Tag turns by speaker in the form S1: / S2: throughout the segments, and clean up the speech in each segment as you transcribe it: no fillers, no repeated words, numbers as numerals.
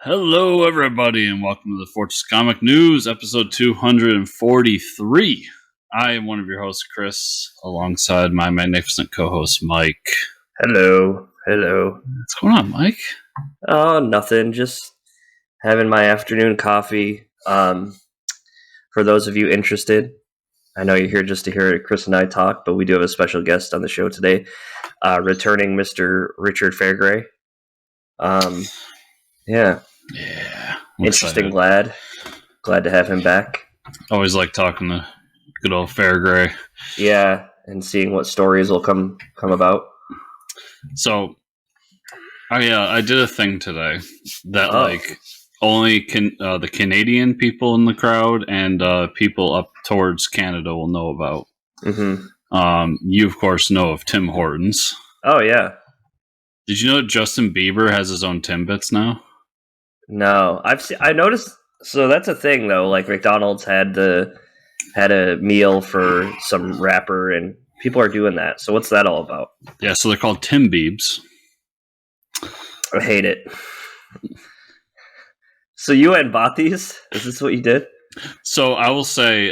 S1: Hello, everybody, and welcome to the Fortress Comic News, episode 243. I am one of your hosts, Chris, alongside my magnificent co-host, Mike.
S2: Hello.
S1: What's going on, Mike?
S2: Oh, nothing. Just having my afternoon coffee. For those of you interested, I know you're here just to hear Chris and I talk, but we do have a special guest on the show today, returning Mr. Richard Fairgray. Yeah.
S1: Interesting.
S2: Glad to have him back.
S1: Always like talking to good old Fairgray.
S2: Yeah, and seeing what stories will come about.
S1: So, I did a thing today that only the Canadian people in the crowd and people up towards Canada will know about.
S2: Mm-hmm.
S1: You of course know of Tim Hortons.
S2: Oh yeah.
S1: Did you know that Justin Bieber has his own Timbits now?
S2: No, I noticed. So that's a thing though. Like McDonald's had a meal for some rapper, and people are doing that. So what's that all about?
S1: Yeah, so they're called Tim Biebs.
S2: I hate it. So you went and bought these? Is this what you did?
S1: So I will say,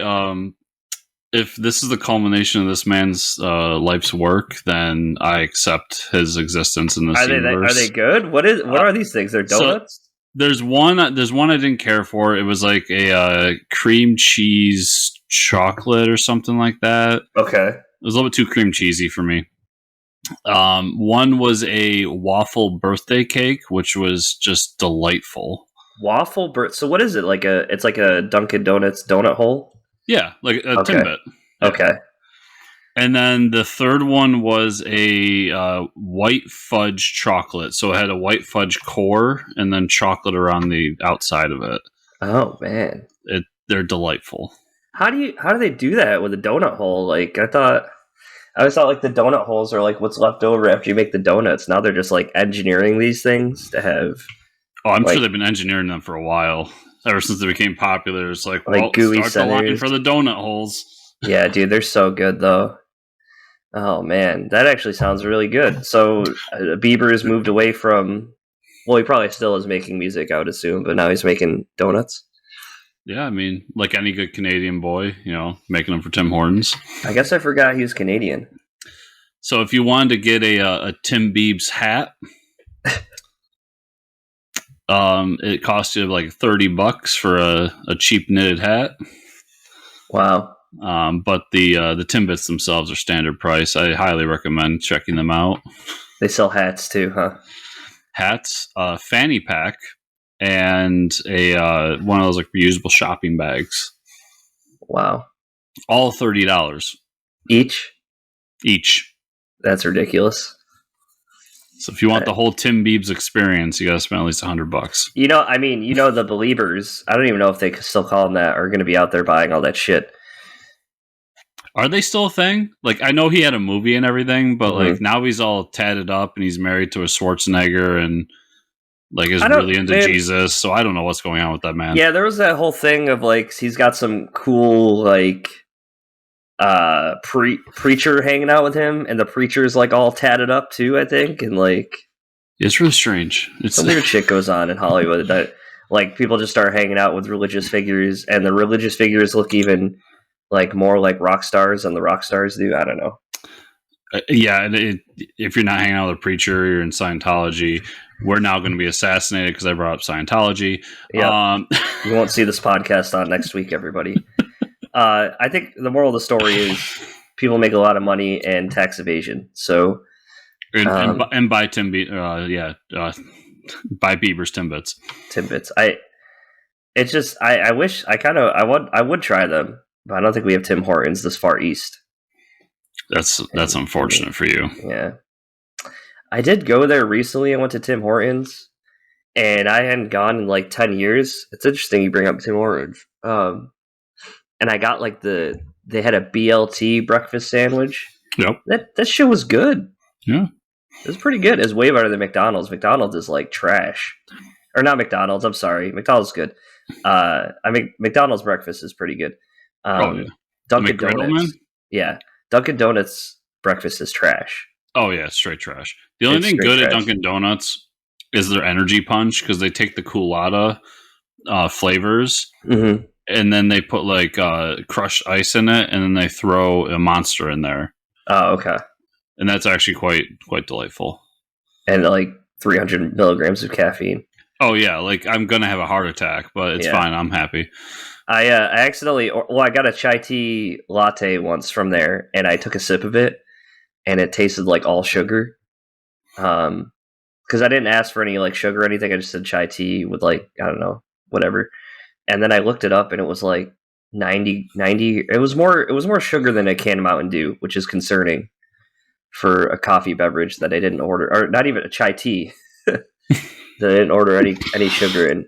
S1: if this is the culmination of this man's life's work, then I accept his existence in this universe.
S2: Are they good? What are these things? They're donuts?
S1: So there's one I didn't care for. It was like a cream cheese chocolate or something like that.
S2: Okay.
S1: It was a little bit too cream cheesy for me. One was a waffle birthday cake, which was just delightful.
S2: So what is it? It's like a Dunkin Donuts donut hole?
S1: Yeah, like a Timbit.
S2: Okay.
S1: And then the third one was a white fudge chocolate. So it had a white fudge core and then chocolate around the outside of it.
S2: Oh man,
S1: they're delightful.
S2: How do they do that with a donut hole? Like I always thought like the donut holes are like what's left over after you make the donuts. Now they're just like engineering these things to have.
S1: Oh, I'm sure they've been engineering them for a while. Ever since they became popular, it's like
S2: gooey
S1: start the line for the donut holes.
S2: Yeah, dude, they're so good though. Oh man, that actually sounds really good. So Bieber has moved away from. Well, he probably still is making music, I would assume, but now he's making donuts.
S1: Yeah, I mean, like any good Canadian boy, making them for Tim Hortons.
S2: I guess I forgot he was Canadian.
S1: So if you wanted to get a Tim Biebs hat, it cost you like $30 for a cheap knitted hat.
S2: Wow.
S1: But the Timbits themselves are standard price. I highly recommend checking them out.
S2: They sell hats too, huh?
S1: Hats, fanny pack, and a one of those like reusable shopping bags.
S2: Wow.
S1: All $30
S2: each.
S1: That's
S2: ridiculous.
S1: So if you want the whole Tim Biebs experience, you got to spend at least $100.
S2: The Beliebers. I don't even know if they still call them that. Are going to be out there buying all that shit.
S1: Are they still a thing? Like, I know he had a movie and everything, but like now he's all tatted up and he's married to a Schwarzenegger and like is really into Jesus. So I don't know what's going on with that man.
S2: Yeah, there was that whole thing of like he's got some cool like preacher hanging out with him, and the preacher's like all tatted up too, I think, and like
S1: it's really strange. It's
S2: some weird shit goes on in Hollywood that like people just start hanging out with religious figures, and the religious figures look even like more like rock stars than the rock stars do. I don't know.
S1: If you're not hanging out with a preacher, you're in Scientology. We're now going to be assassinated because I brought up Scientology.
S2: Yeah, you won't see this podcast on next week, everybody. I think the moral of the story is people make a lot of money and tax evasion. So,
S1: and buy buy Bieber's Timbits.
S2: Timbits. I would try them, but I don't think we have Tim Hortons this far east.
S1: That's unfortunate for you.
S2: Yeah. I did go there recently. I went to Tim Hortons, and I hadn't gone in like 10 years. It's interesting you bring up Tim Hortons. And I got like they had a BLT breakfast sandwich.
S1: Yep.
S2: That shit was good.
S1: Yeah.
S2: It was pretty good. It was way better than McDonald's. McDonald's is like trash. Or not McDonald's, I'm sorry. McDonald's is good. McDonald's breakfast is pretty good. Dunkin Donuts. Yeah. Dunkin Donuts breakfast is trash.
S1: Oh yeah, straight trash. The only thing good at Dunkin Donuts is their energy punch, because they take the Coolada flavors, and then they put like crushed ice in it, and then they throw a Monster in there.
S2: Oh, okay.
S1: And that's actually quite delightful.
S2: And like 300 milligrams of caffeine.
S1: Oh yeah, like I'm gonna have a heart attack, but it's fine. I'm happy.
S2: I accidentally, I got a chai tea latte once from there, and I took a sip of it, and it tasted like all sugar. Because I didn't ask for any like sugar or anything. I just said chai tea with like, I don't know, whatever. And then I looked it up, and it was like 90. It was more sugar than a can of Mountain Dew, which is concerning for a coffee beverage that I didn't order, or not even a chai tea that I didn't order any sugar in.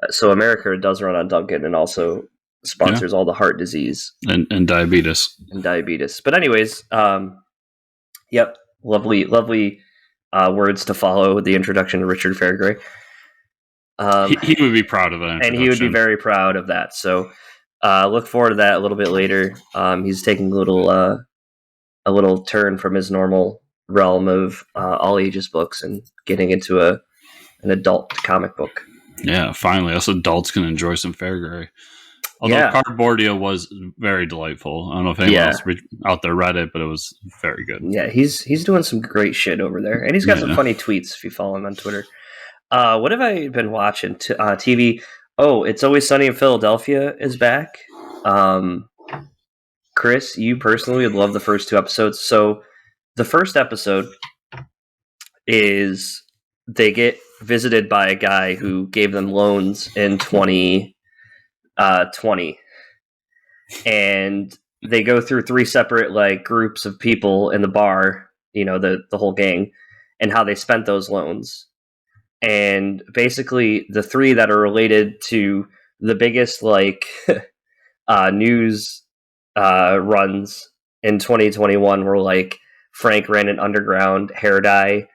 S2: So America does run on Dunkin' and also sponsors all the heart disease
S1: and diabetes.
S2: But anyways, yep, lovely words to follow the introduction to Richard Fairgray.
S1: He would be proud of that,
S2: and he would be very proud of that. So look forward to that a little bit later. He's taking a little turn from his normal realm of all ages books and getting into an adult comic book.
S1: Yeah, finally, us adults can enjoy some Fairgray. Although Cardboardia was very delightful. I don't know if anyone else out there read it, but it was very good.
S2: Yeah, he's doing some great shit over there, and he's got some funny tweets if you follow him on Twitter. What have I been watching? TV. Oh, It's Always Sunny in Philadelphia is back. Chris, you personally would love the first 2 episodes. So the first episode is they get visited by a guy who gave them loans in 2020. And they go through 3 separate like groups of people in the bar, the whole gang, and how they spent those loans. And basically the 3 that are related to the biggest like news runs in 2021 were like Frank ran an underground hair dye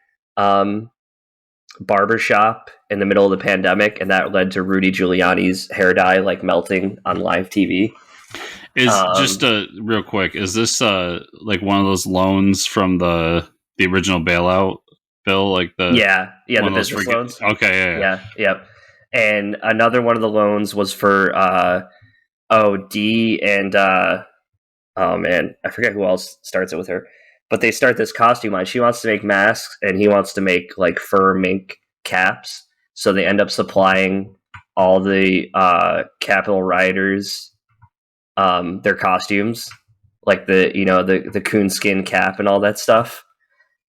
S2: barbershop in the middle of the pandemic, and that led to Rudy Giuliani's hair dye like melting on live TV.
S1: Is just real quick, is this like one of those loans from the original bailout bill, like the
S2: the business loans?
S1: Okay,
S2: yeah. And another one of the loans was for D and oh man, I forget who else starts it with her. But they start this costume line. She wants to make masks, and he wants to make like fur mink caps. So they end up supplying all the Capitol rioters their costumes, like the coonskin cap and all that stuff.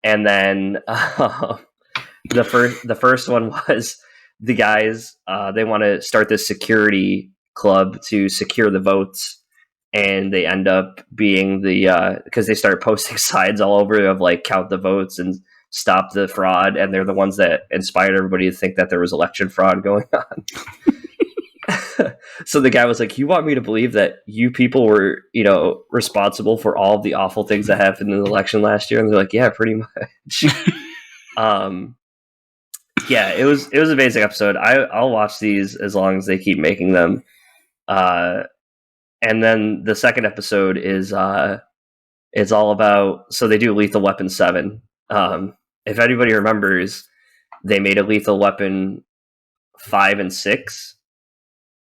S2: And then the first one was the guys. They want to start this security club to secure the votes. And they end up being because they start posting signs all over of like count the votes and stop the fraud, and they're the ones that inspired everybody to think that there was election fraud going on. So the guy was like, "You want me to believe that you people were, responsible for all of the awful things that happened in the election last year?" And they're like, "Yeah, pretty much." Yeah, it was an amazing episode. I'll watch these as long as they keep making them. And then the second episode is it's all about, so they do Lethal Weapon 7. If anybody remembers, they made a Lethal Weapon 5 and 6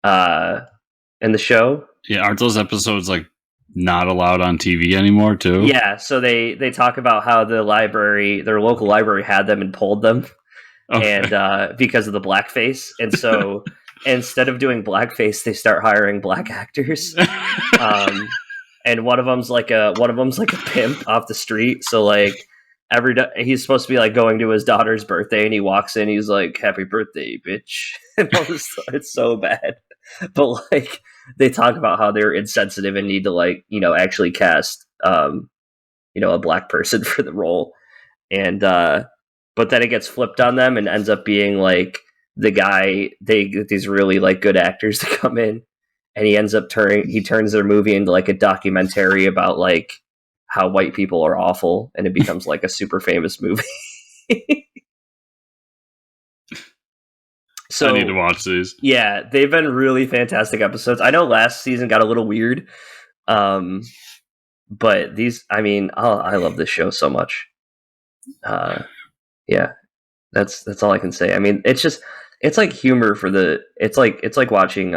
S2: in the show.
S1: Yeah, aren't those episodes like not allowed on TV anymore too?
S2: Yeah, so they talk about how their local library had them and pulled them, and because of the blackface, and so instead of doing blackface, they start hiring black actors. And one of them's like a pimp off the street. So like every day he's supposed to be like going to his daughter's birthday, and he walks in, he's like, "Happy birthday, bitch!" And it's so bad. But like they talk about how they're insensitive and need to like actually cast a black person for the role, and but then it gets flipped on them and ends up being like the guy, they get these really like good actors to come in, and he ends up turns their movie into like a documentary about like how white people are awful, and it becomes like a super famous movie. So
S1: I need to watch these.
S2: Yeah, they've been really fantastic episodes. I know last season got a little weird, but these, I mean, I love this show so much. Yeah. That's all I can say. I mean, it's like humor it's like watching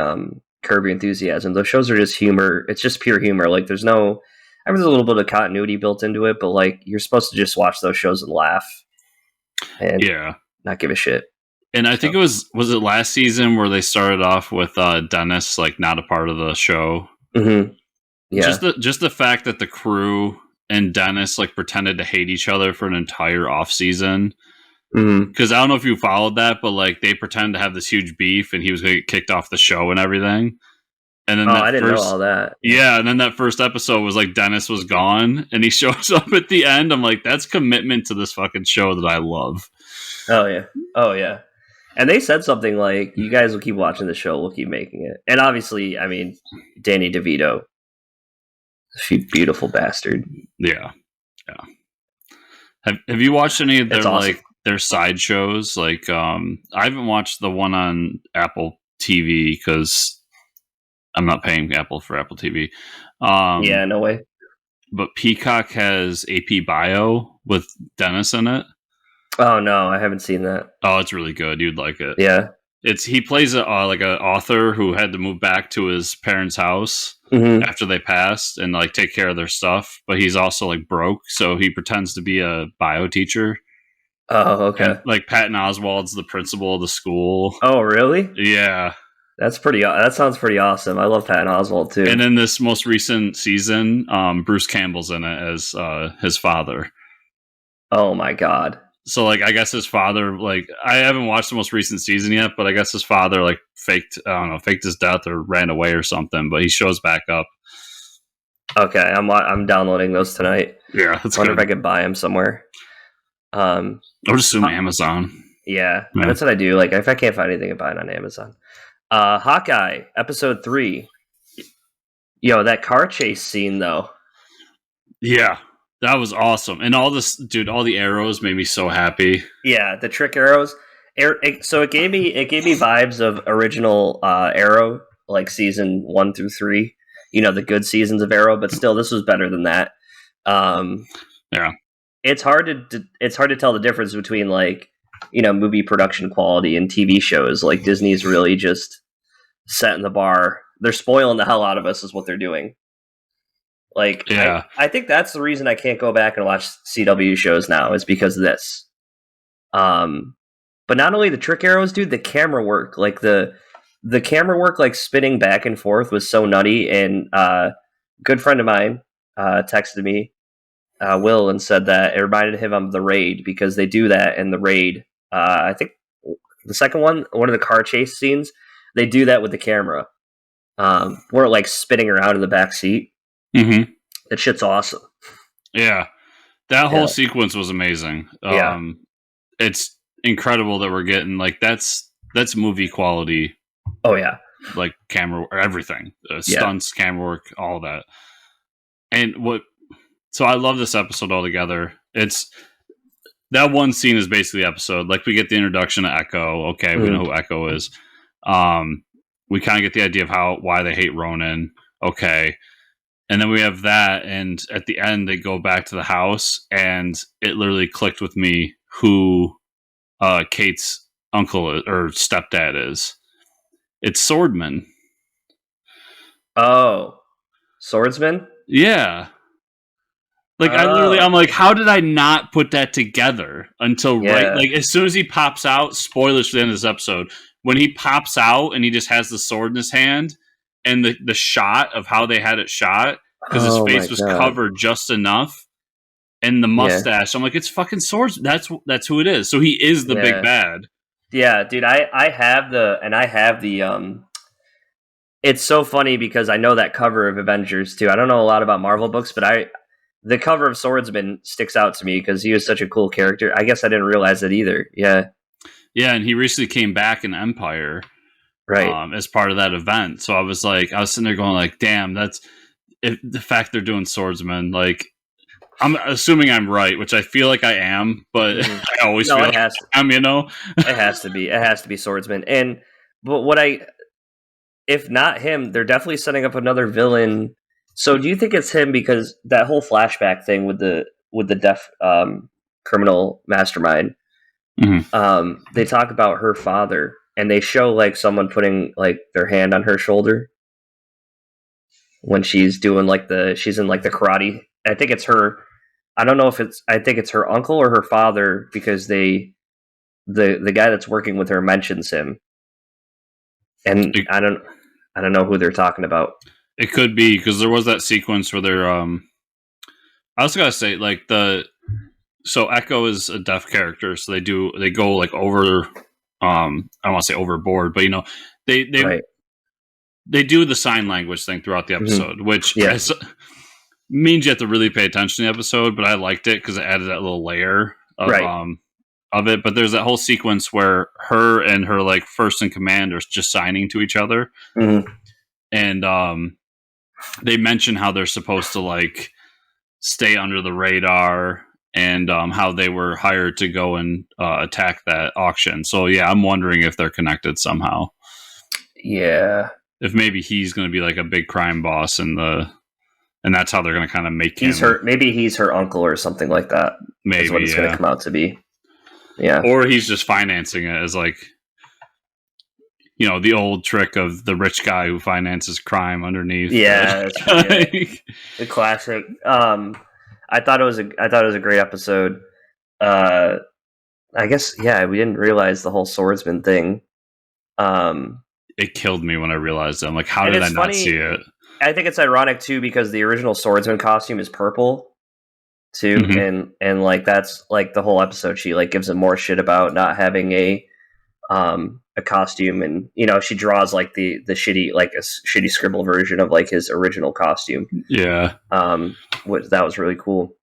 S2: Curb Your Enthusiasm. Those shows are just humor. It's just pure humor. Like there's a little bit of continuity built into it, but like you're supposed to just watch those shows and laugh and not give a shit.
S1: And I think it was it last season where they started off with Dennis like not a part of the show.
S2: Mm-hmm. Yeah.
S1: Just the fact that the crew and Dennis like pretended to hate each other for an entire off season. Because I don't know if you followed that, but like they pretend to have this huge beef, and he was going to get kicked off the show and everything. And then
S2: I didn't know all that.
S1: Yeah, and then that first episode was like Dennis was gone, and he shows up at the end. I'm like, that's commitment to this fucking show that I love.
S2: Oh yeah. And they said something like, "You guys will keep watching the show, we'll keep making it." And obviously, I mean, Danny DeVito, beautiful bastard.
S1: Yeah. Have you watched any of their like their side shows? Like, I haven't watched the one on Apple TV because I'm not paying Apple for Apple TV.
S2: Yeah, no way.
S1: But Peacock has AP Bio with Dennis in it.
S2: Oh no, I haven't seen that.
S1: Oh, it's really good. You'd like it.
S2: Yeah,
S1: he plays like an author who had to move back to his parents' house after they passed and like take care of their stuff. But he's also like broke, so he pretends to be a bio teacher.
S2: Oh, okay.
S1: And, like Patton Oswalt's the principal of the school.
S2: Oh, really?
S1: Yeah.
S2: That sounds pretty awesome. I love Patton Oswalt too.
S1: And in this most recent season, Bruce Campbell's in it as his father.
S2: Oh my god.
S1: So like I guess his father, like I haven't watched the most recent season yet, but I guess his father like faked his death or ran away or something, but he shows back up.
S2: Okay, I'm downloading those tonight.
S1: Yeah, that's
S2: wonder if I could buy them somewhere.
S1: I would assume Amazon.
S2: Yeah, that's what I do. Like if I can't find anything, I buy it on Amazon. Hawkeye, episode 3. Yo, that car chase scene though.
S1: Yeah, that was awesome. And all the arrows made me so happy.
S2: Yeah, the trick arrows. So it gave me vibes of original Arrow, like season 1 through 3. You know, the good seasons of Arrow, but still, this was better than that.
S1: Yeah,
S2: it's hard to tell the difference between like, you know, movie production quality and TV shows. Like Disney's really just setting the bar. They're spoiling the hell out of us is what they're doing. Like, yeah. I think that's the reason I can't go back and watch CW shows now is because of this. But not only the trick arrows, dude, the camera work, like the camera work, like spinning back and forth was so nutty. And good friend of mine texted me, Will, and said that it reminded him of The Raid because they do that in The Raid. I think the second one of the car chase scenes, they do that with the camera. We're like spinning around in the back seat.
S1: Mm-hmm.
S2: That shit's awesome.
S1: Yeah, that whole sequence was amazing. It's incredible that we're getting like that's movie quality.
S2: Oh yeah,
S1: like camera, everything, stunts, camera work, all that. And so I love this episode altogether. It's that one scene is basically the episode. Like we get the introduction to Echo. Okay, we know who Echo is. We kind of get the idea of why they hate Ronan. Okay. And then we have that, and at the end they go back to the house, and it literally clicked with me who Kate's uncle or stepdad is. It's Swordman.
S2: Oh, Swordsman?
S1: Yeah. Like I'm like, how did I not put that together until right? Like as soon as he pops out, spoilers for the end of this episode, when he pops out and he just has the sword in his hand, and the shot of how they had it shot, because his face was covered just enough, and the mustache. I'm like, it's fucking Swords. That's who it is. So he is the big bad.
S2: Yeah, dude. I have the. It's so funny because I know that cover of Avengers too. I don't know a lot about Marvel books, but the cover of Swordsman sticks out to me because he was such a cool character. I guess I didn't realize that either. Yeah.
S1: Yeah, and he recently came back in Empire. Right. As part of that event. So I was sitting there going like, damn, that's the fact they're doing Swordsman. Like, I'm assuming I'm right, which I feel like I am, but I always feel like I'm, you know?
S2: It has to be Swordsman. If not him, they're definitely setting up another villain. So do you think it's him because that whole flashback thing with the deaf criminal mastermind? They talk about her father, and they show like someone putting like their hand on her shoulder when she's doing like she's in like the karate. I think it's her. I don't know if I think it's her uncle or her father, because the guy that's working with her mentions him, and I don't know who they're talking about.
S1: It could be because there was that sequence where they're I was gotta say like so Echo is a deaf character, so they go like over I don't want to say overboard, but they
S2: Right.
S1: they do the sign language thing throughout the episode, which means you have to really pay attention to the episode, but I liked it because it added that little layer of it. But there's that whole sequence where her and her like first in command are just signing to each other, and they mention how they're supposed to like stay under the radar, and how they were hired to go and attack that auction. So yeah, I'm wondering if they're connected somehow.
S2: Yeah,
S1: if maybe he's going to be like a big crime boss and that's how they're going to kind of make
S2: him. Maybe he's her uncle or something like that.
S1: Maybe
S2: is what it's going to come out to be. Yeah,
S1: or he's just financing it as like, the old trick of the rich guy who finances crime underneath.
S2: Yeah, the classic. I thought it was a great episode. I guess we didn't realize the whole swordsman thing.
S1: It killed me when I realized it. I'm like, how did I not see it?
S2: I think it's ironic too because the original swordsman costume is purple too, and like that's like the whole episode. She like gives him more shit about not having a costume, and she draws like the shitty, like a shitty scribble version of like his original costume.
S1: Yeah,
S2: that was really cool.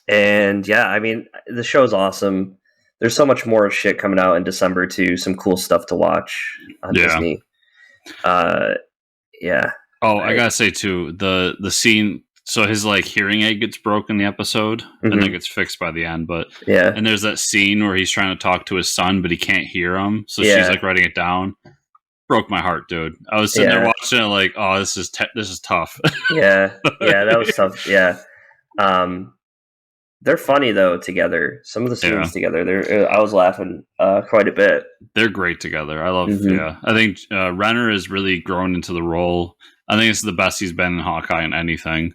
S2: And yeah, I mean the show's awesome. There's so much more shit coming out in December too. Some cool stuff to watch on Disney. Yeah.
S1: Oh, I gotta say too, the scene. So his like hearing aid gets broken in the episode, and then gets fixed by the end. But and there's that scene where he's trying to talk to his son, but he can't hear him. So she's like writing it down. Broke my heart, dude. I was sitting there watching it, like, oh, this is tough.
S2: yeah, that was tough. Yeah. They're funny though together. Some of the scenes together, I was laughing quite a bit.
S1: They're great together. I love. Yeah, I think Renner has really grown into the role. I think it's the best he's been in Hawkeye in anything.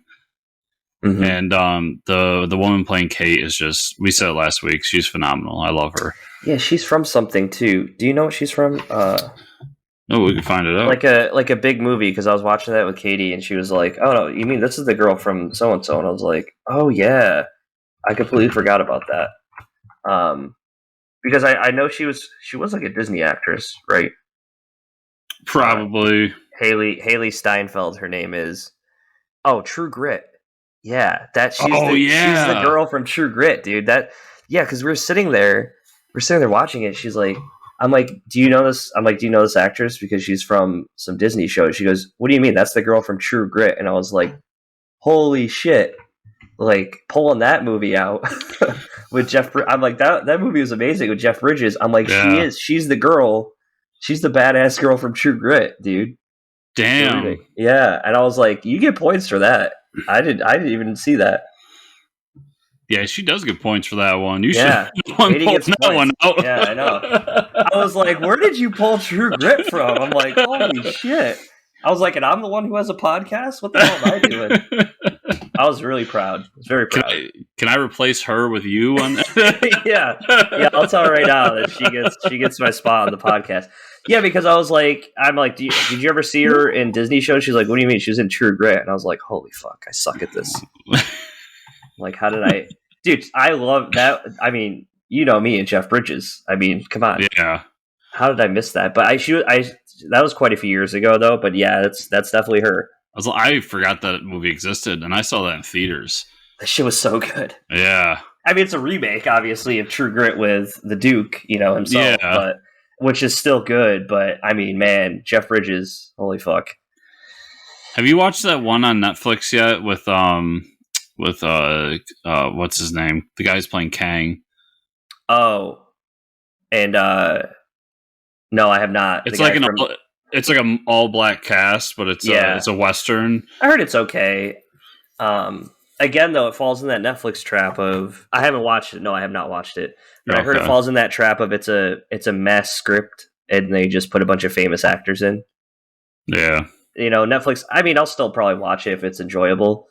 S1: And the woman playing Kate is just. We said it last week. She's phenomenal. I love her.
S2: Yeah, she's from something too. Do you know what she's from?
S1: No, we can find it out.
S2: Like a big movie, because I was watching that with Katie, and she was like, "Oh no, you mean this is the girl from so and so?" And I was like, "Oh yeah." I completely forgot about that. Because I know she was like a Disney actress, right?
S1: Probably.
S2: Haley Steinfeld, her name is. Oh, True Grit. Yeah, she's the girl from True Grit, dude. Because we're sitting there watching it. She's like, I'm like, do you know this? I'm like, do you know this actress? Because she's from some Disney show. She goes, what do you mean? That's the girl from True Grit. And I was like, holy shit. Like pulling that movie out with Jeff. I'm like, that movie was amazing with Jeff Bridges. I'm like, she's the girl. She's the badass girl from True Grit, dude.
S1: Damn.
S2: Yeah. And I was like, you get points for that. I didn't even see that.
S1: Yeah, she does get points for that one. You
S2: should
S1: gets that one out.
S2: Yeah, I know. I was like, where did you pull True Grit from? I'm like, holy shit. I was like, and I'm the one who has a podcast? What the hell am I doing? I was really proud. I was very proud.
S1: Can I replace her with you on that?
S2: Yeah. I'll tell her right now that she gets my spot on the podcast. Yeah, because I was like, did you ever see her in Disney shows? She's like, what do you mean? She was in True Grit. And I was like, holy fuck, I suck at this. Like, how did I... Dude, I love that. I mean, you know me and Jeff Bridges. I mean, come on.
S1: Yeah.
S2: How did I miss that? But that was quite a few years ago, though. But yeah, that's definitely her.
S1: I forgot that movie existed, and I saw that in theaters.
S2: That shit was so good.
S1: Yeah.
S2: I mean, it's a remake, obviously, of True Grit with the Duke, himself, but which is still good. But I mean, man, Jeff Bridges, holy fuck.
S1: Have you watched that one on Netflix yet with what's his name? The guy who's playing Kang.
S2: Oh, and no, I have not.
S1: It's like it's like an all black cast, but it's a Western.
S2: I heard it's okay. I again, though, it falls in that Netflix trap of I haven't watched it. No, I have not watched it. But I heard it falls in that trap of it's a mass script and they just put a bunch of famous actors in.
S1: Yeah.
S2: Netflix. I mean, I'll still probably watch it if it's enjoyable.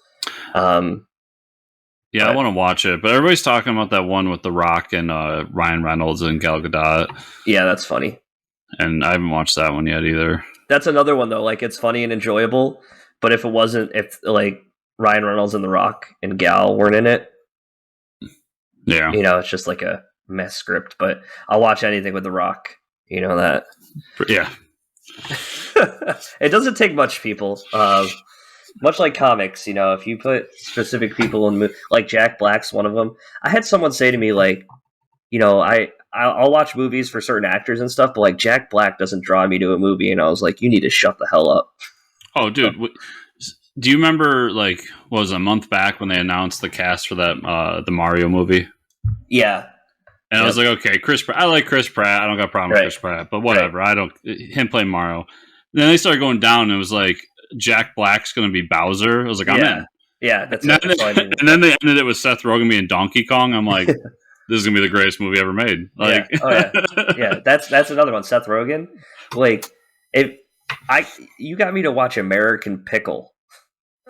S1: Yeah, I want to watch it, but everybody's talking about that one with The Rock and Ryan Reynolds and Gal Gadot.
S2: Yeah, that's funny.
S1: And I haven't watched that one yet either.
S2: That's another one though. Like, it's funny and enjoyable, but if like Ryan Reynolds and The Rock and Gal weren't in it,
S1: yeah,
S2: it's just like a mess script. But I'll watch anything with The Rock. You know that.
S1: Yeah.
S2: It doesn't take much, people. Much like comics, if you put specific people in, like Jack Black's one of them. I had someone say to me, like, I'll watch movies for certain actors and stuff, but like Jack Black doesn't draw me to a movie, and I was like, you need to shut the hell up.
S1: Oh, dude, do you remember like what was it, a month back when they announced the cast for that the Mario movie?
S2: Yeah.
S1: And I was like, okay, Chris Pratt. I like Chris Pratt. I don't got a problem with Chris Pratt, but whatever. I don't. Him playing Mario. And then they started going down, and it was like Jack Black's going to be Bowser. I was like, I'm in.
S2: Yeah, that's
S1: and then they ended it with Seth Rogen being Donkey Kong. I'm like, this is going to be the greatest movie ever made. Like,
S2: yeah. That's another one. Seth Rogen. Like, you got me to watch American Pickle.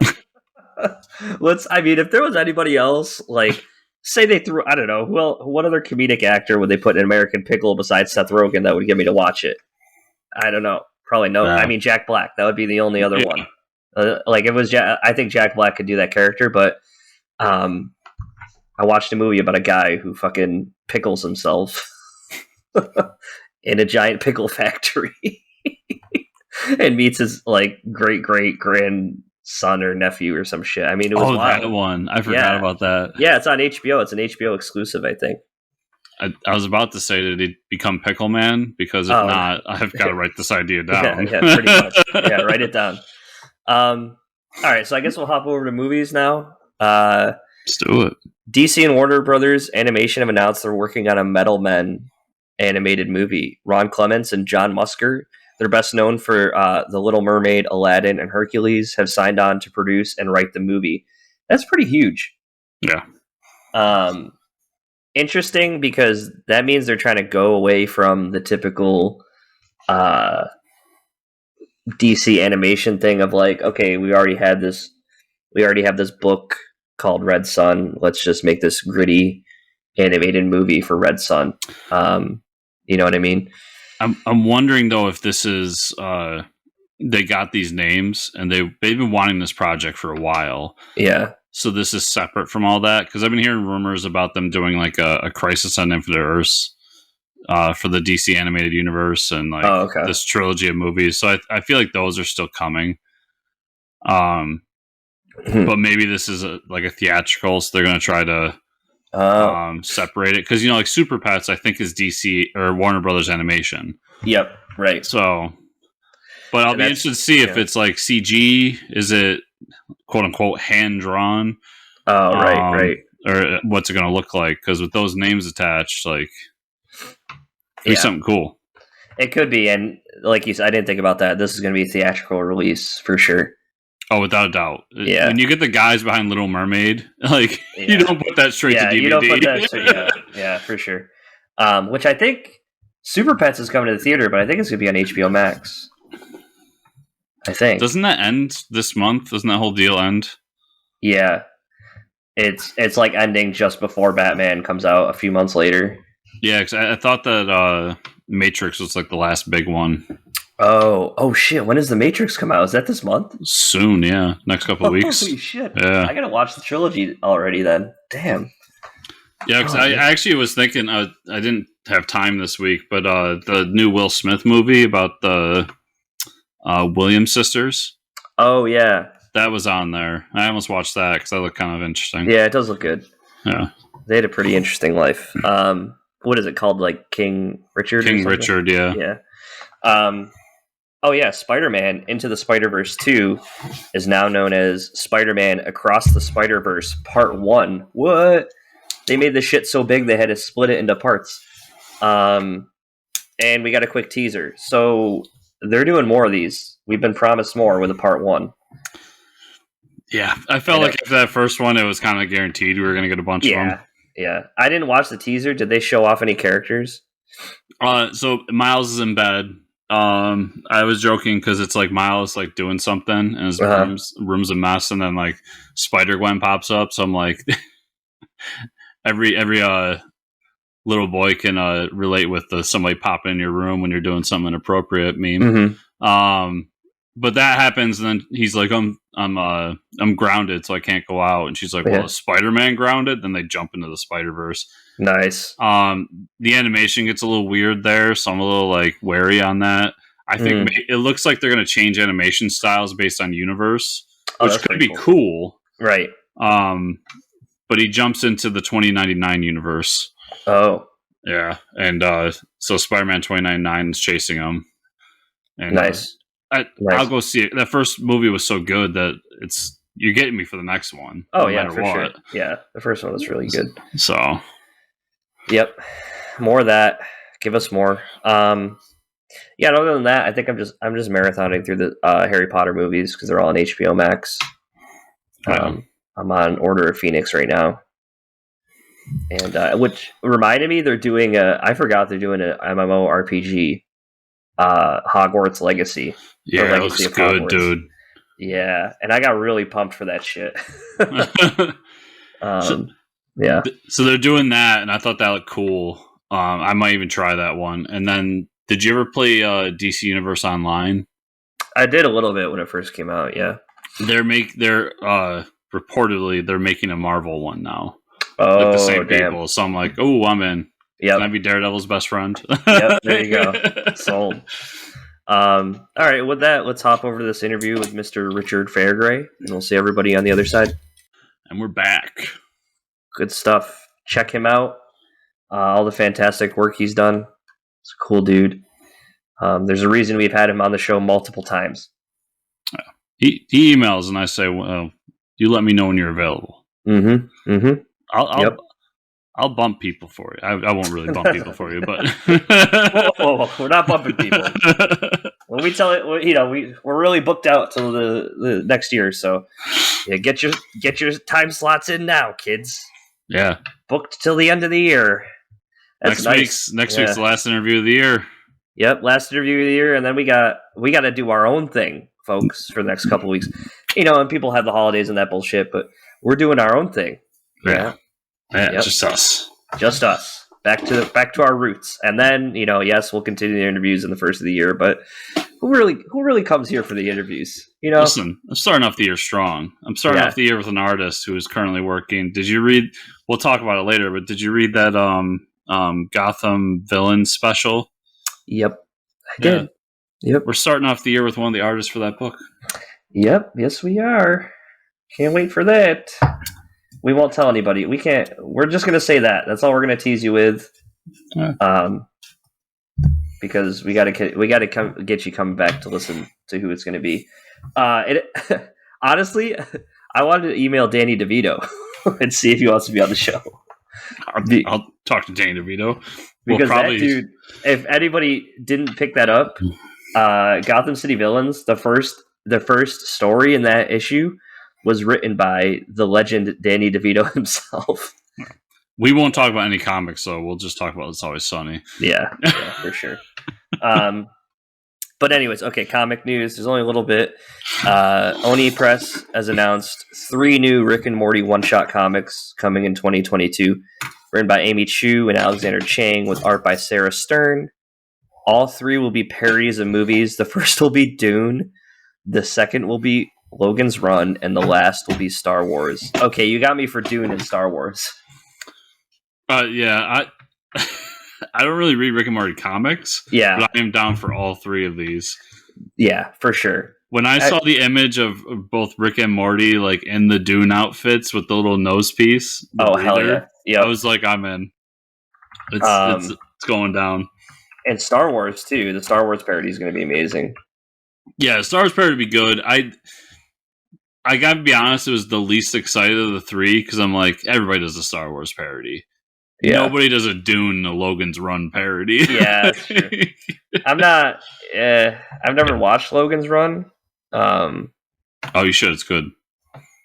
S2: If there was anybody else, like, say they threw, I don't know, what other comedic actor would they put in American Pickle besides Seth Rogen that would get me to watch it? I don't know. Probably no. I mean, Jack Black. That would be the only other one. Like, it was, I think Jack Black could do that character, but I watched a movie about a guy who fucking pickles himself in a giant pickle factory and meets his, like, great-great-grandson or nephew or some shit. I mean, it was wild.
S1: That one. I forgot about that.
S2: Yeah, it's on HBO. It's an HBO exclusive, I think.
S1: I was about to say, did he become Pickle Man? Because if not, I've got to write this idea down.
S2: Yeah, pretty much. Yeah, write it down. All right, so I guess we'll hop over to movies now.
S1: Let's do it.
S2: DC and Warner Brothers Animation have announced they're working on a Metal Men animated movie. Ron Clements and John Musker, they're best known for The Little Mermaid, Aladdin, and Hercules, have signed on to produce and write the movie. That's pretty huge.
S1: Yeah.
S2: Interesting, because that means they're trying to go away from the typical DC animation thing of like, okay, we already have this book called Red Sun. Let's just make this gritty animated movie for Red Sun. You know what I mean?
S1: I'm wondering though if this is they got these names and they've been wanting this project for a while.
S2: Yeah.
S1: So this is separate from all that, because I've been hearing rumors about them doing like a Crisis on Infinite Earths for the DC animated universe and like this trilogy of movies. So I feel like those are still coming. But maybe this is like a theatrical, so they're going to try to separate it, because like Super Pets I think is DC or Warner Brothers Animation.
S2: Yep, right.
S1: So, but I'll be interested to see if it's like CG. Is it quote unquote hand drawn?
S2: Oh, right.
S1: Or what's it going to look like? Because with those names attached, like, it'd be something cool.
S2: It could be, and like you said, I didn't think about that. This is going to be a theatrical release for sure.
S1: Oh, without a doubt.
S2: Yeah.
S1: When you get the guys behind Little Mermaid, like, you don't put that straight to DVD.
S2: You don't put that straight, yeah, for sure. Which I think Super Pets is coming to the theater, but I think it's going to be on HBO Max. I think.
S1: Doesn't that end this month? Doesn't that whole deal end?
S2: Yeah. It's like ending just before Batman comes out a few months later.
S1: Yeah, because I thought that Matrix was like the last big one.
S2: Oh shit! When does the Matrix come out? Is that this month?
S1: Soon, yeah. Next couple of weeks.
S2: Holy shit!
S1: Yeah,
S2: I gotta watch the trilogy already. Then, damn.
S1: Yeah, because I actually was thinking I didn't have time this week, but the new Will Smith movie about the Williams sisters.
S2: Oh yeah,
S1: that was on there. I almost watched that because that looked kind of interesting.
S2: Yeah, it does look good.
S1: Yeah,
S2: they had a pretty interesting life. What is it called? Like King Richard?
S1: King Richard, yeah.
S2: Yeah. Oh yeah, Spider-Man Into the Spider-Verse 2 is now known as Spider-Man Across the Spider-Verse Part 1. What? They made this shit so big they had to split it into parts. And we got a quick teaser. So they're doing more of these. We've been promised more with a Part 1.
S1: Yeah, I felt like after that first one, it was kind of guaranteed we were going to get a bunch of them.
S2: Yeah. I didn't watch the teaser. Did they show off any characters?
S1: So Miles is in bed. I was joking because it's like Miles like doing something and his room's a mess, and then like Spider-Gwen pops up. So I'm like, every little boy can relate with the somebody popping in your room when you're doing something inappropriate meme. Mm-hmm. But that happens, and then he's like, I'm grounded, so I can't go out. And she's like, well, is Spider-Man grounded? Then they jump into the Spider-Verse.
S2: Nice.
S1: The animation gets a little weird there, so I'm a little like wary on that. I think it looks like they're going to change animation styles based on universe, which could be cool.
S2: Right.
S1: But he jumps into the 2099 universe.
S2: Oh.
S1: Yeah. And so Spider-Man 2099 is chasing him. And,
S2: nice.
S1: I'll go see it. That first movie was so good that you're getting me for the next one.
S2: Oh, yeah, for sure. Yeah, the first one was really good.
S1: So.
S2: Yep. More of that. Give us more. Yeah, and other than that, I think I'm just marathoning through the Harry Potter movies because they're all on HBO Max. I'm on Order of Phoenix right now. And which reminded me they're doing I forgot they're doing an MMORPG, Hogwarts Legacy.
S1: Yeah, it looks good, dude.
S2: Yeah, and I got really pumped for that shit. Yeah.
S1: So they're doing that, and I thought that looked cool. I might even try that one. And then, did you ever play DC Universe Online?
S2: I did a little bit when it first came out. Yeah.
S1: Reportedly they're making a Marvel one now.
S2: Oh,
S1: like the same people. So I'm like, oh, I'm in.
S2: Yep.
S1: Can I be Daredevil's best friend?
S2: Yep. There you go. Sold. All right. With that, let's hop over to this interview with Mr. Richard Fairgray, and we'll see everybody on the other side.
S1: And we're back.
S2: Good stuff. Check him out. All the fantastic work he's done. He's a cool dude. There's a reason we've had him on the show multiple times.
S1: He emails and I say, well, you let me know when you're available.
S2: Mm-hmm. Mm-hmm.
S1: I'll bump people for you. I won't really bump people for you, but
S2: whoa, we're not bumping people. When we tell it, we're really booked out till the next year. So yeah, get your time slots in now, kids.
S1: Yeah,
S2: booked till the end of the year. That's
S1: next week's the last interview of the year.
S2: Yep, last interview of the year, and then we got to do our own thing, folks, for the next couple of weeks. And people have the holidays and that bullshit, but we're doing our own thing.
S1: Yeah, yep. Just us. Back to our roots, and then yes, we'll continue the interviews in the first of the year. But who really comes here for the interviews? Listen, I'm starting off the year strong. I'm starting off the year with an artist who is currently working. Did you read? We'll talk about it later, but did you read that Gotham villain special?
S2: Yep, I did. Yep,
S1: we're starting off the year with one of the artists for that book.
S2: Yep, yes we are. Can't wait for that. We won't tell anybody. We can't. We're just gonna say that. That's all we're gonna tease you with. Because we gotta get you coming back to listen to who it's gonna be. Honestly, I wanted to email Danny DeVito and see if he wants to be on the show.
S1: I'll talk to Danny DeVito
S2: because that dude. If anybody didn't pick that up, Gotham City Villains, the first story in that issue was written by the legend Danny DeVito himself.
S1: We won't talk about any comics, so we'll just talk about It's Always Sunny.
S2: Yeah, for sure. But anyways, okay, comic news. There's only a little bit. Oni Press has announced 3 new Rick and Morty one-shot comics coming in 2022, written by Amy Chu and Alexander Chang, with art by Sarah Stern. All 3 will be parodies of movies. The first will be Dune. The second will be Logan's Run, and the last will be Star Wars. Okay, you got me for Dune and Star Wars.
S1: Yeah, I don't really read Rick and Morty comics.
S2: Yeah,
S1: but I am down for all 3 of these.
S2: Yeah, for sure.
S1: When I saw the image of both Rick and Morty like in the Dune outfits with the little nose piece,
S2: hell yeah!
S1: Yep. I was like, I'm in. It's going down.
S2: And Star Wars too. The Star Wars parody is going to be amazing.
S1: Yeah, Star Wars parody would be good. I gotta be honest, it was the least excited of the 3 because I'm like, everybody does a Star Wars parody. Yeah. Nobody does a Dune, a Logan's Run parody.
S2: Yeah, that's true. I'm not. I've never watched Logan's Run.
S1: Oh, you should. It's good.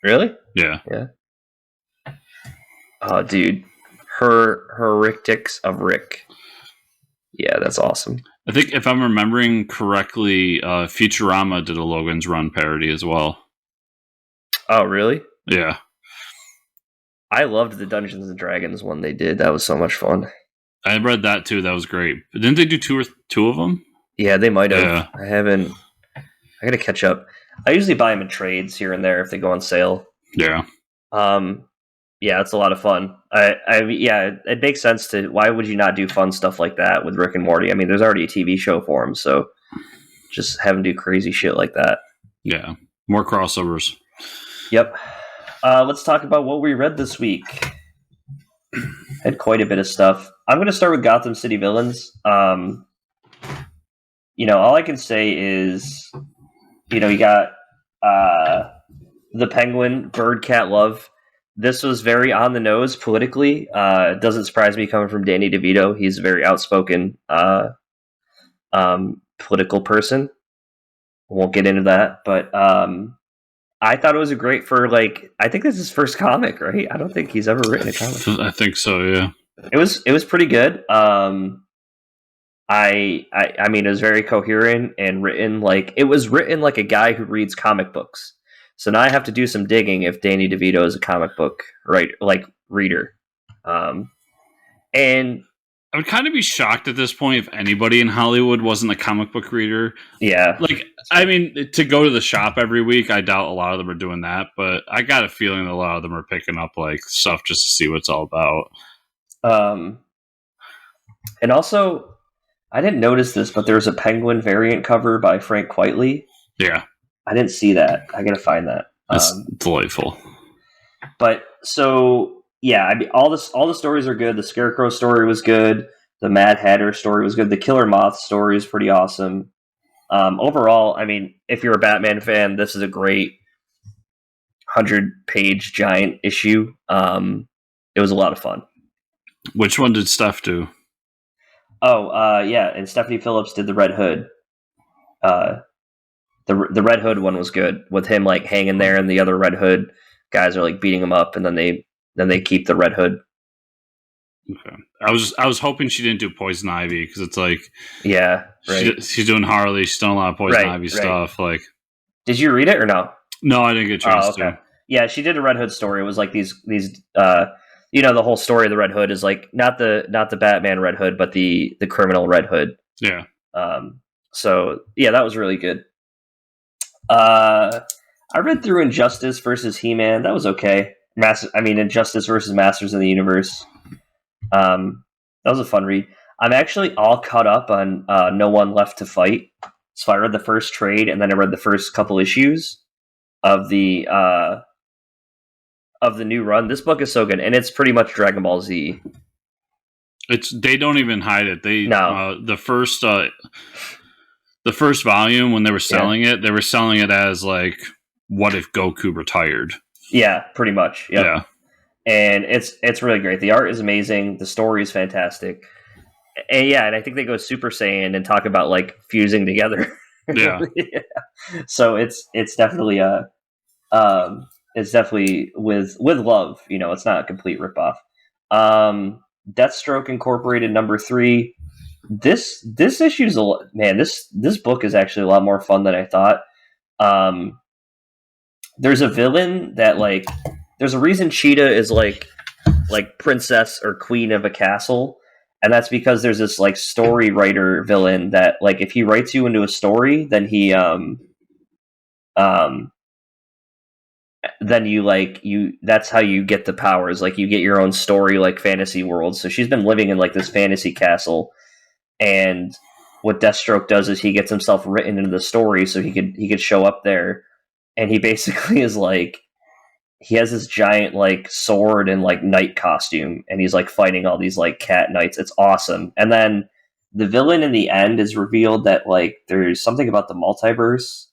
S2: Really?
S1: Yeah.
S2: Oh, dude, Heretics of Rick. Yeah, that's awesome.
S1: I think if I'm remembering correctly, Futurama did a Logan's Run parody as well.
S2: Oh, really?
S1: Yeah.
S2: I loved the Dungeons and Dragons one they did. That was so much fun.
S1: I read that too. That was great. But didn't they do two of them?
S2: Yeah, they might have.
S1: Yeah.
S2: I haven't. I gotta catch up. I usually buy them in trades here and there if they go on sale.
S1: Yeah.
S2: Yeah, it's a lot of fun. Yeah, it makes sense to. Why would you not do fun stuff like that with Rick and Morty? I mean, there's already a TV show for them, so just have them do crazy shit like that.
S1: Yeah, more crossovers.
S2: Yep. Let's talk about what we read this week. Had quite a bit of stuff. I'm going to start with Gotham City Villains. All I can say is, you got the Penguin, Bird, Cat, Love. This was very on the nose politically. It doesn't surprise me coming from Danny DeVito. He's a very outspoken political person. Won't get into that, but I thought it was a great I think this is his first comic, right? I don't think he's ever written a comic.
S1: I think so, yeah.
S2: It was pretty good. I mean, it was very coherent and written it was written like a guy who reads comic books. So now I have to do some digging if Danny DeVito is a comic book reader. And
S1: I would kind of be shocked at this point if anybody in Hollywood wasn't a comic book reader.
S2: Yeah.
S1: I mean, to go to the shop every week, I doubt a lot of them are doing that, but I got a feeling that a lot of them are picking up stuff just to see what it's all about.
S2: And also, I didn't notice this, but there was a Penguin variant cover by Frank Quitely.
S1: Yeah.
S2: I didn't see that. I gotta find that.
S1: That's delightful.
S2: But so yeah, I mean, all the stories are good. The Scarecrow story was good. The Mad Hatter story was good. The Killer Moth story is pretty awesome. Overall, I mean, if you're a Batman fan, this is a great 100-page giant issue. It was a lot of fun.
S1: Which one did Steph do?
S2: Oh, yeah, and Stephanie Phillips did the Red Hood. The Red Hood one was good with him hanging there, and the other Red Hood guys are beating him up, and then they keep the Red Hood.
S1: Okay, I was hoping she didn't do Poison Ivy because it's
S2: yeah, right.
S1: She's doing Harley. She's done a lot of Poison Ivy stuff.
S2: Did you read it or no?
S1: No, I didn't get a chance to.
S2: Yeah, she did a Red Hood story. It was these the whole story of the Red Hood is not the Batman Red Hood, but the criminal Red Hood.
S1: Yeah.
S2: So yeah, that was really good. I read through Injustice versus He-Man. That was okay. Injustice versus Masters of the Universe. That was a fun read. I'm actually all caught up on No One Left to Fight. So I read the first trade, and then I read the first couple issues of the new run. This book is so good, and it's pretty much Dragon Ball Z.
S1: They don't even hide it. The first volume when they were selling it, they were selling it as what if Goku retired?
S2: Yeah, pretty much. Yep.
S1: Yeah.
S2: And it's really great. The art is amazing. The story is fantastic. And I think they go Super Saiyan and talk about fusing together.
S1: Yeah.
S2: Yeah. So it's definitely it's definitely with love. It's not a complete ripoff. Deathstroke Incorporated #3. This issue's this book is actually a lot more fun than I thought. There's a villain that there's a reason Cheetah is princess or queen of a castle, and that's because there's this story writer villain that if he writes you into a story, then he then you that's how you get the powers. You get your own story fantasy world. So she's been living in this fantasy castle, and what Deathstroke does is he gets himself written into the story so he could show up there, and he basically is he has this giant sword and knight costume, and he's fighting all these cat knights. It's awesome. And then the villain in the end is revealed that there's something about the multiverse,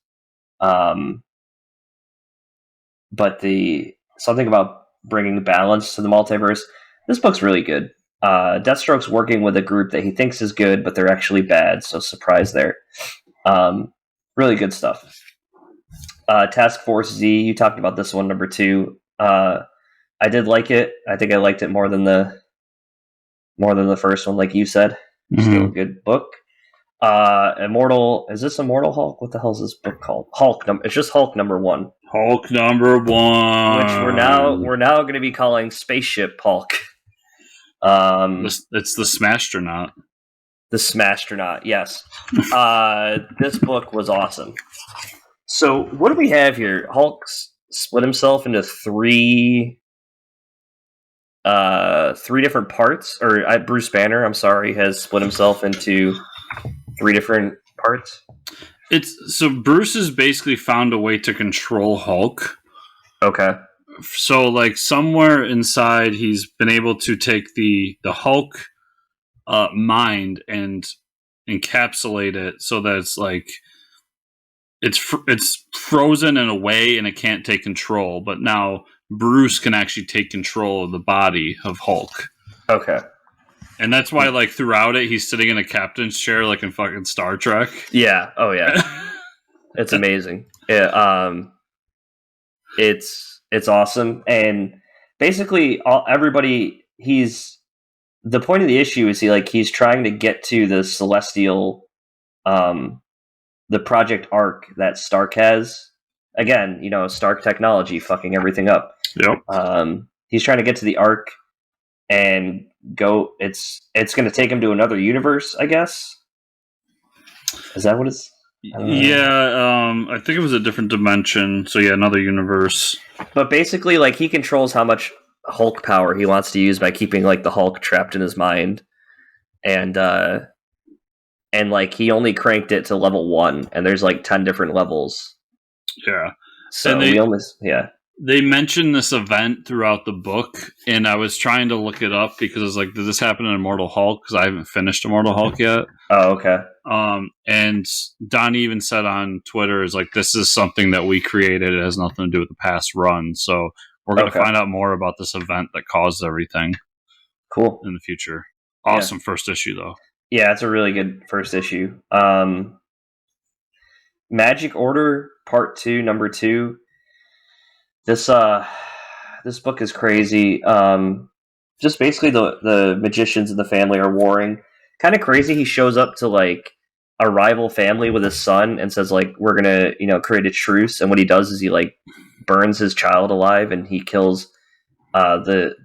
S2: but something about bringing balance to the multiverse. This book's really good. Deathstroke's working with a group that he thinks is good, but they're actually bad, so surprise there. Really good stuff. Task Force Z. You talked about this one, number 2. I did like it. I think I liked it more than the first one, like you said. Still a good book. Immortal. Is this Immortal Hulk? What the hell is this book called? It's just Hulk number 1.
S1: Hulk number 1,
S2: which we're now going to be calling Spaceship Hulk.
S1: It's the Smastronaut.
S2: The Smastronaut, yes. This book was awesome. So what do we have here? Hulk split himself into 3 different parts, or Bruce Banner, I'm sorry, has split himself into 3 different parts.
S1: So Bruce has basically found a way to control Hulk.
S2: Okay.
S1: So like somewhere inside, he's been able to take the Hulk mind and encapsulate it so that it's like it's frozen in a way and it can't take control. But now Bruce can actually take control of the body of Hulk.
S2: Okay.
S1: And that's why, like, throughout it, he's sitting in a captain's chair, like in fucking Star Trek.
S2: Yeah. Oh, yeah. It's amazing. Yeah. It's awesome. And basically, everybody, the point of the issue is he's trying to get to the celestial, the Project Arc that Stark has. Again, Stark technology fucking everything up.
S1: Yep.
S2: He's trying to get to the Arc and go. It's going to take him to another universe, I guess. Is that what it's?
S1: Yeah, I think it was a different dimension. So yeah, another universe.
S2: But basically, like, he controls how much Hulk power he wants to use by keeping like the Hulk trapped in his mind, and like he only cranked it to level 1, and there's like 10 different levels.
S1: Yeah.
S2: So
S1: they mentioned this event throughout the book, and I was trying to look it up because I was like, did this happen in Immortal Hulk? Because I haven't finished Immortal Hulk yet.
S2: Oh, okay.
S1: And Donnie even said on Twitter, is like, this is something that we created. It has nothing to do with the past run. So we're going to find out more about this event that caused everything.
S2: Cool.
S1: In the future. Awesome first issue, though. Yeah,
S2: it's a really good first issue. Magic Order Part 2, number 2. This book is crazy. Just basically the magicians in the family are warring. Kind of crazy. He shows up to like a rival family with his son and says like, we're gonna create a truce. And what he does is he like burns his child alive, and he kills the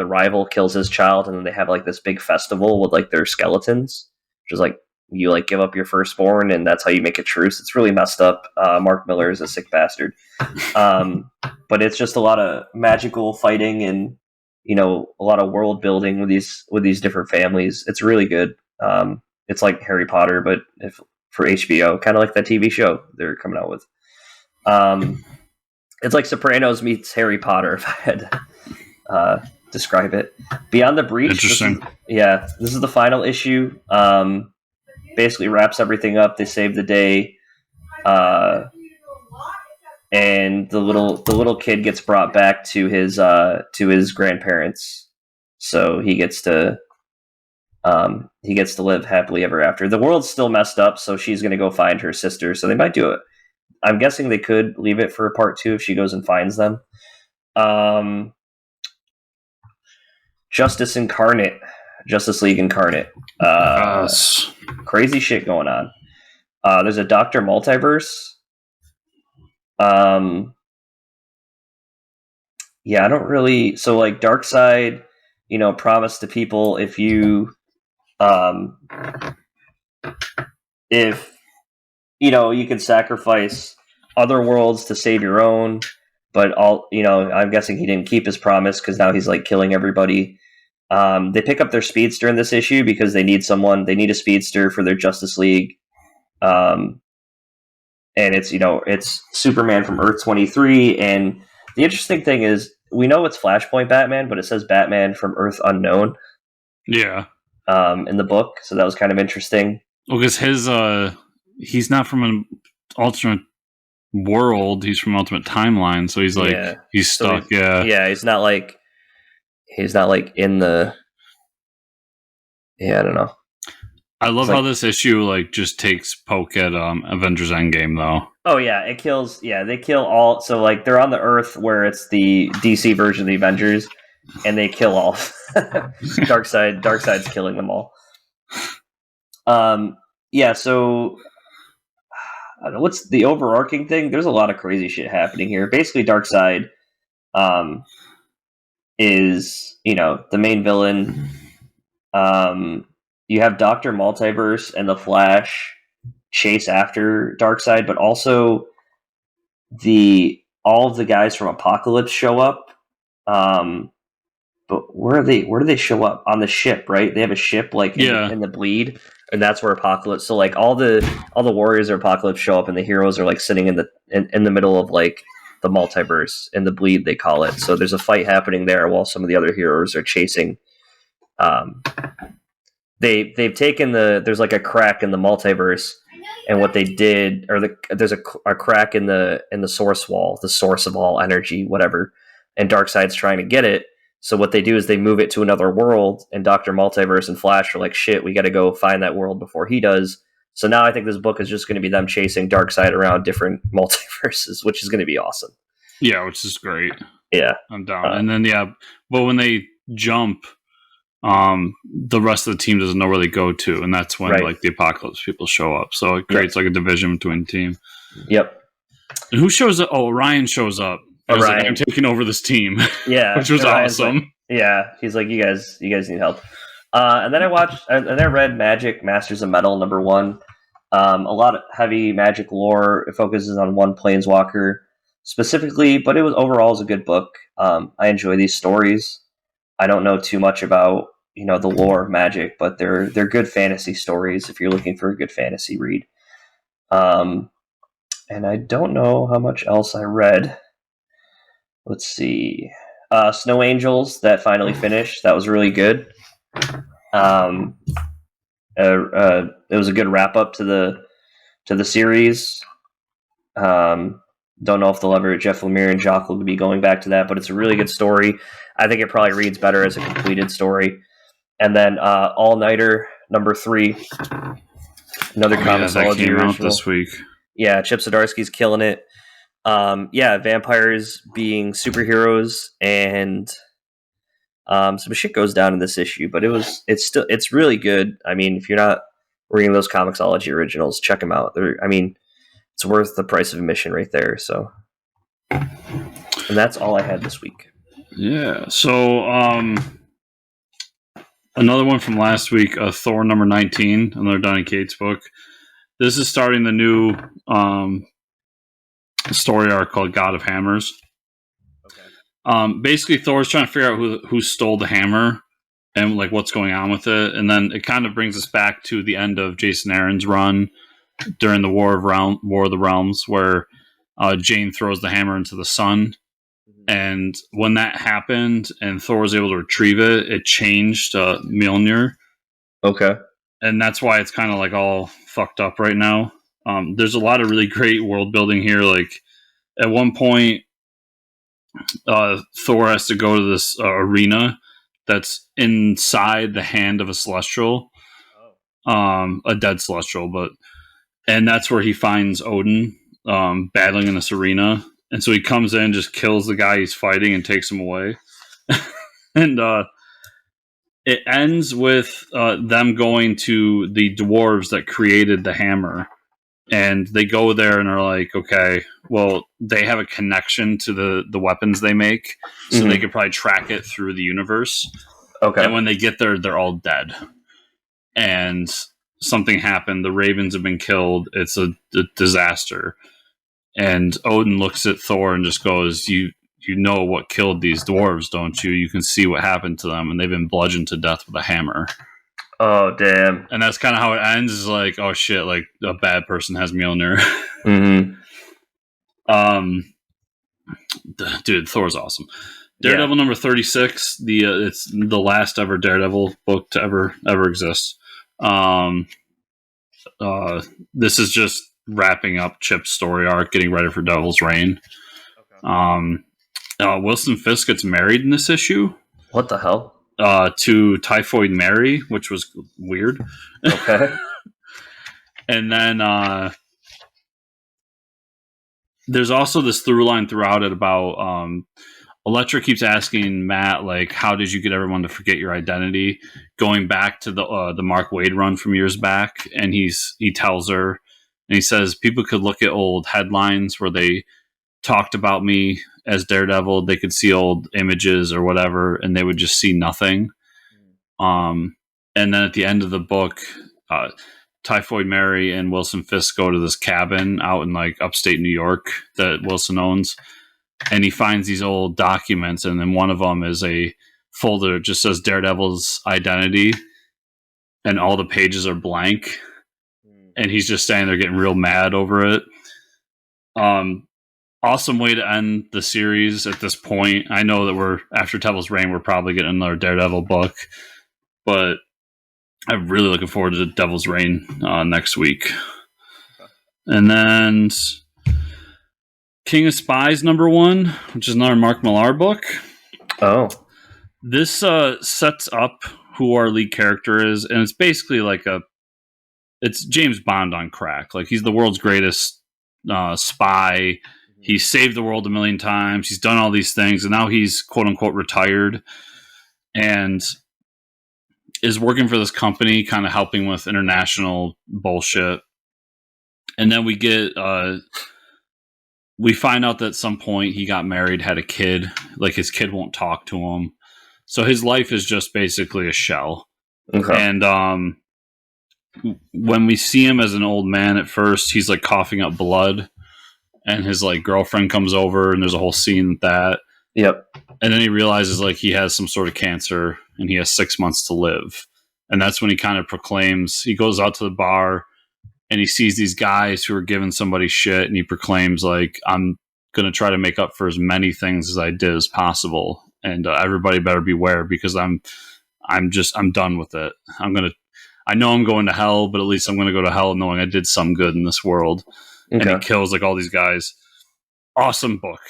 S2: rival kills his child, and then they have like this big festival with like their skeletons, which is like, you like give up your firstborn, and that's how you make a truce. It's really messed up. Mark Miller is a sick bastard. But it's just a lot of magical fighting and a lot of world building with these different families. It's really good. It's like Harry Potter, but for HBO, kind of like that TV show they're coming out with. It's like Sopranos meets Harry Potter, if I had to describe it. Beyond the Breach.
S1: Interesting.
S2: This is the final issue. Basically wraps everything up. They save the day, and the little kid gets brought back to his grandparents, so he gets to live happily ever after. The world's still messed up, so she's going to go find her sister. So they might do it. I'm guessing they could leave it for a part 2 if she goes and finds them. Justice League Incarnate. Crazy shit going on. There's a Dr. Multiverse. I don't really. So like Darkseid, promised to people if you can sacrifice other worlds to save your own, but I'm guessing he didn't keep his promise because now he's like killing everybody. They pick up their speedster in this issue because they need a speedster for their Justice League. And it's Superman from Earth 23. And the interesting thing is, we know it's Flashpoint Batman, but it says Batman from Earth Unknown.
S1: Yeah.
S2: In the book. So that was kind of interesting.
S1: Well, because he's not from an alternate world. He's from Ultimate Timeline. So he's like, he's stuck.
S2: He's not like in the. Yeah, I don't know.
S1: I love how this issue like just takes poke at Avengers Endgame though.
S2: Oh yeah, it kills. Yeah, they kill all. So like they're on the Earth where it's the DC version of the Avengers, and they kill all. Darkseid's killing them all. Yeah. So I don't know, what's the overarching thing? There's a lot of crazy shit happening here. Basically, Darkseid, is the main villain. You have Doctor Multiverse and the Flash chase after Darkseid, but also all of the guys from Apocalypse show up. But where do they show up? On the ship, right? They have a ship in the bleed, and that's where Apocalypse. So like all the warriors of Apocalypse show up, and the heroes are like sitting in the middle of like the multiverse in the bleed, they call it. So there's a fight happening there while some of the other heroes are chasing. They've taken there's like a crack in the multiverse, and what they did, there's a crack in the source wall, the source of all energy, whatever, and Darkseid's trying to get it. So what they do is they move it to another world, and Dr. Multiverse and Flash are like, shit, we got to go find that world before he does. So now I think this book is just going to be them chasing Darkseid around different multiverses, which is going to be awesome.
S1: Yeah, which is great.
S2: Yeah.
S1: I'm down. And then, but when they jump, the rest of the team doesn't know where they go to, and that's when like the Apocalypse people show up. So it creates like a division between the team.
S2: Yep.
S1: And who shows up? Oh, Orion shows up. Like, I'm taking over this team.
S2: Yeah,
S1: which was awesome.
S2: He's like, you guys need help. And then I read Magic Masters of Metal #1. A lot of heavy magic lore. It focuses on one planeswalker specifically, but it was a good book. I enjoy these stories. I don't know too much about the lore of Magic, but they're good fantasy stories if you're looking for a good fantasy read. And I don't know how much else I read. Let's see. Snow Angels, that finally finished. That was really good. It was a good wrap up to the series. Don't know if they'll ever, Jeff Lemire and Jock will be going back to that, but it's a really good story. I think it probably reads better as a completed story. And then All Nighter #3, another Comixology original
S1: this week.
S2: Yeah, Chip Zdarsky's killing it. Vampires being superheroes, and some shit goes down in this issue, but it's really good. I mean, if you're not reading those Comixology originals, check them out. It's worth the price of admission right there. So, and that's all I had this week.
S1: Yeah. So, another one from last week, Thor #19, another Donny Cates book. This is starting the new story arc called God of Hammers. Okay. Basically, Thor's trying to figure out who stole the hammer and like what's going on with it, and then it kind of brings us back to the end of Jason Aaron's run during the War of the Realms, where Jane throws the hammer into the sun. And when that happened and Thor was able to retrieve it, it changed Mjolnir.
S2: Okay.
S1: And that's why it's kind of like all fucked up right now. There's a lot of really great world building here. Like at one point, Thor has to go to this arena that's inside the hand of a celestial, a dead celestial, and that's where he finds Odin battling in this arena. And so he comes in, just kills the guy he's fighting, and takes him away. And it ends with them going to the dwarves that created the hammer. And they go there and are like, okay, well, they have a connection to the weapons they make, so they could probably track it through the universe.
S2: Okay.
S1: And when they get there, they're all dead. And something happened. The ravens have been killed. It's a disaster. And Odin looks at Thor and just goes, you know what killed these dwarves, don't you? You can see what happened to them, and they've been bludgeoned to death with a hammer.
S2: Oh, damn.
S1: And that's kind of how it ends, is like, oh shit, like a bad person has Mjolnir. Dude, Thor's awesome. Daredevil #36, it's the last ever Daredevil book to ever exist. This is just wrapping up Chip's story arc, getting ready for Devil's Reign. Okay. Wilson Fisk gets married in this issue.
S2: What the hell?
S1: to Typhoid Mary, which was weird.
S2: Okay.
S1: And then there's also this through line throughout it about Elektra keeps asking Matt, like, how did you get everyone to forget your identity? Going back to the Mark Waid run from years back, and he tells her, and he says people could look at old headlines where they talked about me as Daredevil. They could see old images or whatever, and they would just see nothing. And then at the end of the book, Typhoid Mary and Wilson Fisk go to this cabin out in like upstate New York that Wilson owns, and he finds these old documents, and then one of them is a folder that just says Daredevil's identity, and all the pages are blank, and he's just standing there getting real mad over it. Awesome way to end the series at this point. I know that we're after Devil's Reign, we're probably getting another Daredevil book, but I'm really looking forward to Devil's Reign next week. And then King of Spies #1, which is another Mark Millar book.
S2: Oh.
S1: This sets up who our lead character is, and it's basically like it's James Bond on crack. Like, he's the world's greatest spy. He's saved the world a million times. He's done all these things, and now he's quote-unquote retired and is working for this company, kind of helping with international bullshit. And then we get... we find out that at some point he got married, had a kid. Like, his kid won't talk to him. So his life is just basically a shell. Okay. And when we see him as an old man at first, he's like coughing up blood. And his like girlfriend comes over, and there's a whole scene with that.
S2: Yep.
S1: And then he realizes like he has some sort of cancer, and he has 6 months to live. And that's when he kind of proclaims, he goes out to the bar, and he sees these guys who are giving somebody shit, and he proclaims like, I'm going to try to make up for as many things as I did as possible. And everybody better beware, because I'm done with it. I know I'm going to hell, but at least I'm going to go to hell knowing I did some good in this world. Okay. And he kills like all these guys. Awesome book.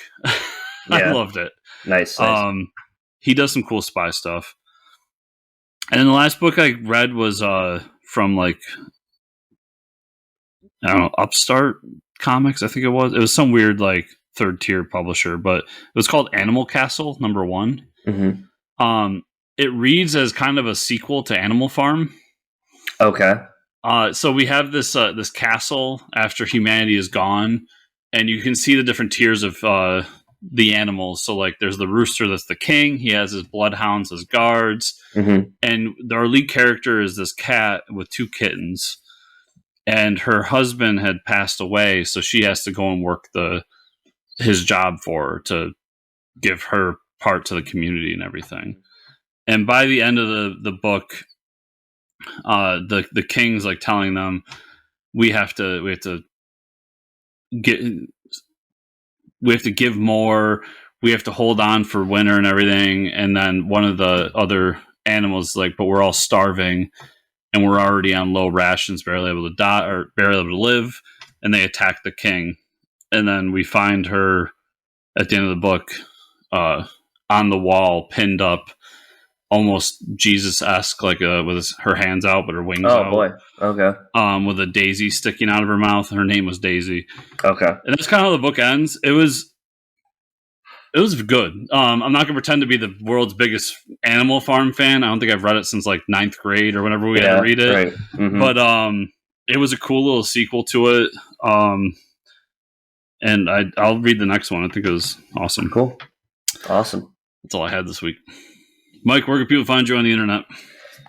S1: I loved it.
S2: Nice.
S1: He does some cool spy stuff. And then the last book I read was from like, I don't know, Upstart Comics, I think it was. It was some weird like third tier publisher, but it was called Animal Castle #1. Mm-hmm. It reads as kind of a sequel to Animal Farm.
S2: Okay.
S1: So we have this castle after humanity is gone, and you can see the different tiers of the animals. So like there's the rooster that's the king. He has his bloodhounds as guards. Mm-hmm. And our lead character is this cat with 2 kittens. And her husband had passed away, so she has to go and work his job for her to give her part to the community and everything. And by the end of the book, the king's like telling them, we have to give more, we have to hold on for winter and everything. And then one of the other animals like, but we're all starving and we're already on low rations, barely able to die or barely able to live. And they attack the king. And then we find her at the end of the book on the wall, pinned up, almost Jesus-esque, like with her hands out, but her wings out.
S2: Oh, boy. Okay.
S1: With a daisy sticking out of her mouth. Her name was Daisy.
S2: Okay.
S1: And that's kind of how the book ends. It was good. I'm not going to pretend to be the world's biggest Animal Farm fan. I don't think I've read it since like 9th grade or whenever we had to read it. Right. Mm-hmm. But it was a cool little sequel to it. And I'll read the next one. I think it was awesome.
S2: Cool. Awesome.
S1: That's all I had this week. Mike, where can people find you on the internet?
S2: You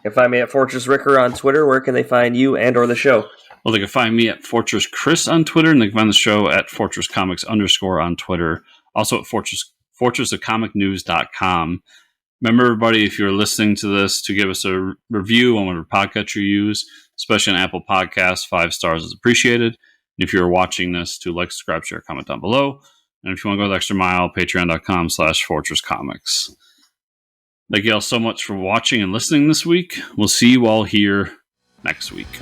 S2: can find me at Fortress Ricker on Twitter. Where can they find you and or the show?
S1: Well, they can find me at Fortress Chris on Twitter, and they can find the show at Fortress Comics _ on Twitter. Also at fortressofcomicnews.com. Remember, everybody, if you're listening to this, to give us a review on whatever podcast you use, especially on Apple Podcasts. 5 stars is appreciated. And if you're watching this, to like, subscribe, share, comment down below. And if you want to go the extra mile, patreon.com/fortresscomics. Thank you all so much for watching and listening this week. We'll see you all here next week.